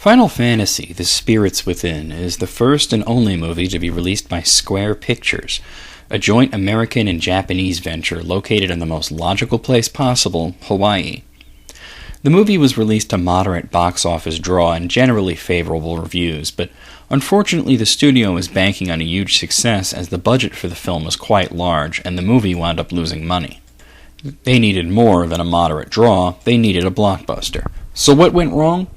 Final Fantasy: The Spirits Within is the first and only movie to be released by Square Pictures, a joint American and Japanese venture located in the most logical place possible, Hawaii. The movie was released to moderate box office draw and generally favorable reviews, but unfortunately the studio was banking on a huge success as the budget for the film was quite large and the movie wound up losing money. They needed more than a moderate draw, they needed a blockbuster. So what went wrong?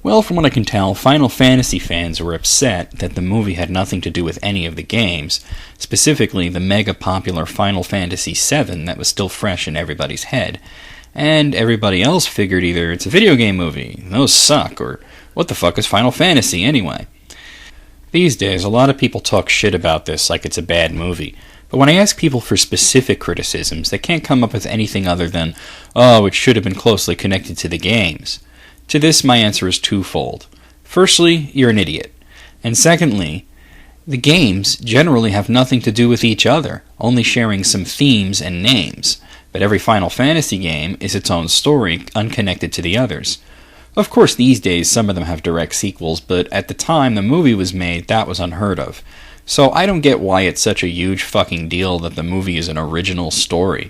Well, from what I can tell, Final Fantasy fans were upset that the movie had nothing to do with any of the games, specifically the mega-popular Final Fantasy VII that was still fresh in everybody's head, and everybody else figured either it's a video game movie, those suck, or what the fuck is Final Fantasy anyway? These days, a lot of people talk shit about this like it's a bad movie, but when I ask people for specific criticisms, they can't come up with anything other than, oh, it should have been closely connected to the games. To this, my answer is twofold. Firstly, you're an idiot. And secondly, the games generally have nothing to do with each other, only sharing some themes and names. But every Final Fantasy game is its own story, unconnected to the others. Of course, these days some of them have direct sequels, but at the time the movie was made, that was unheard of. So I don't get why it's such a huge fucking deal that the movie is an original story.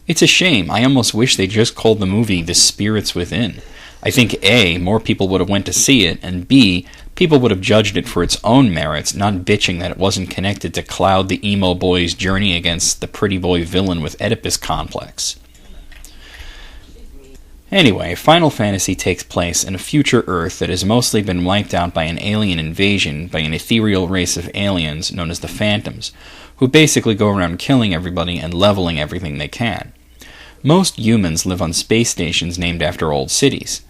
It's a shame. I almost wish they just called the movie The Spirits Within. I think A, more people would have went to see it, and B, people would have judged it for its own merits, not bitching that it wasn't connected to Cloud the emo boy's journey against the pretty boy villain with Oedipus complex. Anyway, Final Fantasy takes place in a future Earth that has mostly been wiped out by an alien invasion by an ethereal race of aliens known as the Phantoms, who basically go around killing everybody and leveling everything they can. Most humans live on space stations named after old cities.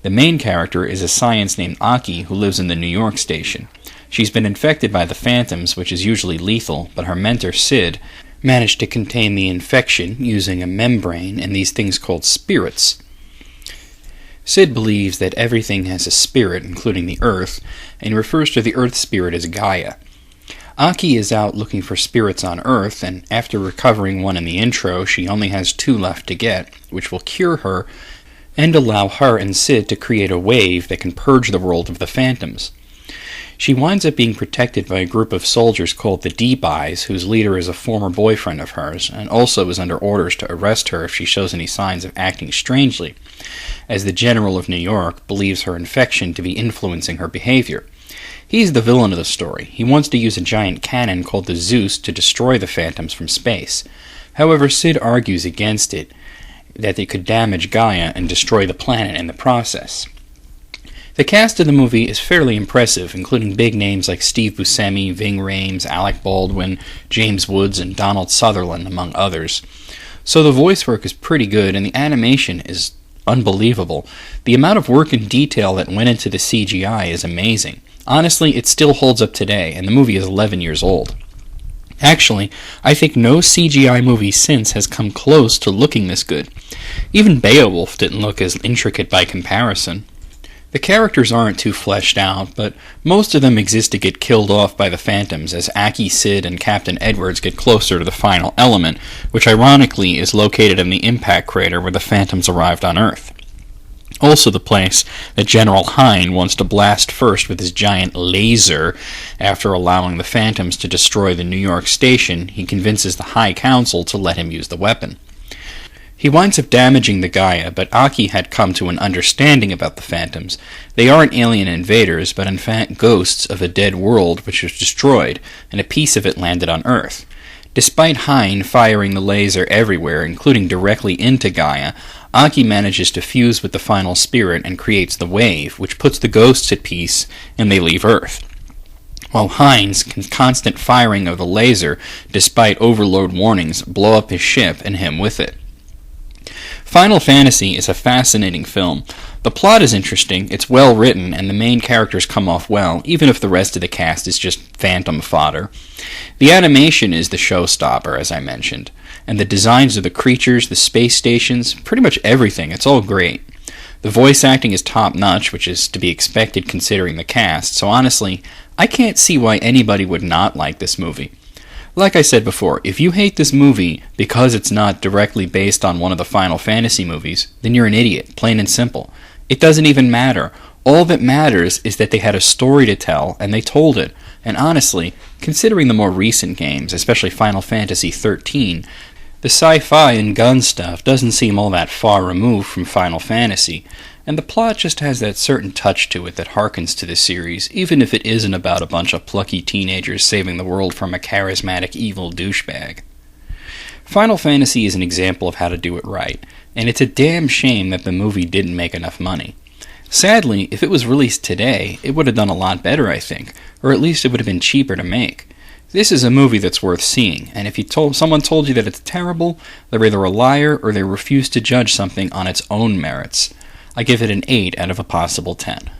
The main character is a science named Aki who lives in the New York station. She's been infected by the Phantoms, which is usually lethal, but her mentor Sid managed to contain the infection using a membrane and these things called spirits. Sid believes that everything has a spirit, including the Earth, and refers to the Earth spirit as Gaia. Aki is out looking for spirits on Earth, and after recovering one in the intro, she only has 2 left to get, which will cure her and allow her and Sid to create a wave that can purge the world of the Phantoms. She winds up being protected by a group of soldiers called the Deep Eyes, whose leader is a former boyfriend of hers, and also is under orders to arrest her if she shows any signs of acting strangely, as the General of New York believes her infection to be influencing her behavior. He's the villain of the story. He wants to use a giant cannon called the Zeus to destroy the Phantoms from space. However, Sid argues against it, that they could damage Gaia and destroy the planet in the process. The cast of the movie is fairly impressive, including big names like Steve Buscemi, Ving Rhames, Alec Baldwin, James Woods, and Donald Sutherland, among others. So the voice work is pretty good, and the animation is unbelievable. The amount of work and detail that went into the CGI is amazing. Honestly, it still holds up today, and the movie is 11 years old. Actually, I think no CGI movie since has come close to looking this good. Even Beowulf didn't look as intricate by comparison. The characters aren't too fleshed out, but most of them exist to get killed off by the Phantoms as Aki, Sid, and Captain Edwards get closer to the final element, which ironically is located in the impact crater where the Phantoms arrived on Earth. Also the place that General Hein wants to blast first with his giant laser. After allowing the Phantoms to destroy the New York station, he convinces the High Council to let him use the weapon. He winds up damaging the Gaia, but Aki had come to an understanding about the Phantoms. They aren't alien invaders, but in fact ghosts of a dead world which was destroyed, and a piece of it landed on Earth. Despite Hein firing the laser everywhere, including directly into Gaia, Aki manages to fuse with the final spirit and creates the wave, which puts the ghosts at peace, and they leave Earth. While Hein's constant firing of the laser, despite overload warnings, blow up his ship and him with it. Final Fantasy is a fascinating film. The plot is interesting, it's well written, and the main characters come off well, even if the rest of the cast is just phantom fodder. The animation is the showstopper, as I mentioned, and the designs of the creatures, the space stations, pretty much everything, it's all great. The voice acting is top-notch, which is to be expected considering the cast, so honestly, I can't see why anybody would not like this movie. Like I said before, if you hate this movie because it's not directly based on one of the Final Fantasy movies, then you're an idiot, plain and simple. It doesn't even matter. All that matters is that they had a story to tell, and they told it. And honestly, considering the more recent games, especially Final Fantasy XIII, the sci-fi and gun stuff doesn't seem all that far removed from Final Fantasy, and the plot just has that certain touch to it that harkens to the series, even if it isn't about a bunch of plucky teenagers saving the world from a charismatic evil douchebag. Final Fantasy is an example of how to do it right, and it's a damn shame that the movie didn't make enough money. Sadly, if it was released today, it would have done a lot better, I think, or at least it would have been cheaper to make. This is a movie that's worth seeing, and if someone told you that it's terrible, they're either a liar or they refuse to judge something on its own merits. I give it an 8 out of a possible 10.